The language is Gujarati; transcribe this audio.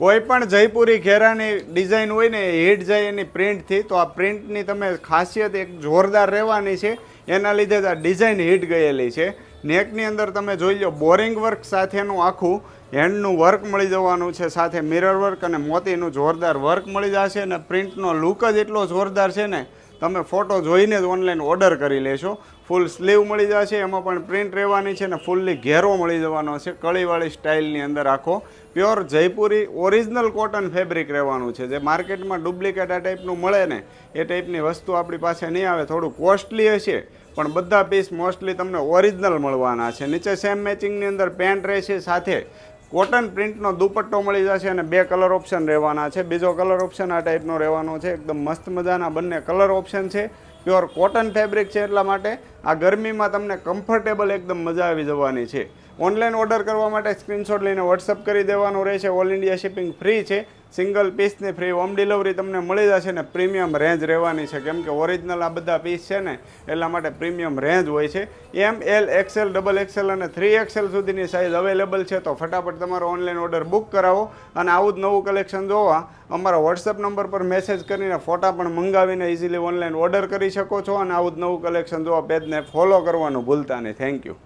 કોઈ પણ જયપુરી ઘેરાની ડિઝાઇન હોય ને એ હિટ જાય એની પ્રિન્ટથી, તો આ પ્રિન્ટની તમે ખાસિયત એક જોરદાર રહેવાની છે, એના લીધે આ ડિઝાઇન હિટ ગયેલી છે. નેકની અંદર તમે જોઈ લો બોરિંગ વર્ક સાથેનું આખું હેન્ડનું વર્ક મળી જવાનું છે, સાથે મિરર વર્ક અને મોતીનું જોરદાર વર્ક મળી જશે. અને પ્રિન્ટનો લુક જ એટલો જોરદાર છે ને, તમે ફોટો જોઈને જ ઓનલાઈન ઓર્ડર કરી લેશો. ફૂલ સ્લીવ મળી જશે, એમાં પણ પ્રિન્ટ રહેવાની છે, ને ફૂલ્લી ઘેરો મળી જવાનો છે કળીવાળી સ્ટાઇલની અંદર. આખો pure Jaipuri original cotton fabric રહેવાનું છે. જે માર્કેટમાં ડુપ્લિકેટ આ ટાઈપનું મળે ને એ ટાઈપની વસ્તુ આપણી પાસે નહીં આવે. થોડું કોસ્ટલી હશે પણ બધા પીસ મોસ્ટલી તમને ઓરિજિનલ મળવાના છે. નીચે સેમ મેચિંગની અંદર પેન્ટ રહેશે, સાથે કોટન પ્રિન્ટનો દુપટ્ટો મળી જશે અને 2 કલર ઓપ્શન રહેવાના છે. બીજો કલર ઓપ્શન આ ટાઈપનો રહેવાનો છે. એકદમ મસ્ત મજાના બંને કલર ઓપ્શન છે. પ્યોર કોટન ફેબ્રિક છે, એટલા માટે આ ગરમીમાં તમને કમ્ફર્ટેબલ એકદમ મજા આવી જવાની છે. ઓનલાઈન ઓર્ડર કરવા માટે સ્ક્રીનશોટ લઈને વોટ્સઅપ કરી દેવાનું રહેશે. ઓલ ઇન્ડિયા શિપિંગ ફ્રી છે. સિંગલ પીસની ફ્રી હોમ ડિલિવરી તમને મળી જશે ને પ્રીમિયમ રેન્જ રહેવાની છે, કેમ કે ઓરિજિનલ આ બધા પીસ છે ને એટલા માટે પ્રીમિયમ રેન્જ હોય છે. એમ, એલ, એક્સેલ, ડબલ એક્સેલ અને 3XL સુધીની સાઇઝ અવેલેબલ છે. તો ફટાફટ તમારો ઓનલાઈન ઓર્ડર બુક કરાવો અને આવું જ નવું કલેક્શન જોવા અમારા વોટ્સઅપ નંબર પર મેસેજ કરીને ફોટા પણ મંગાવીને ઇઝીલી ઓનલાઈન ઓર્ડર કરી શકો છો. અને આવું જ નવું કલેક્શન જોવા પેજને ફોલો કરવાનું ભૂલતા નહીં. Thank you.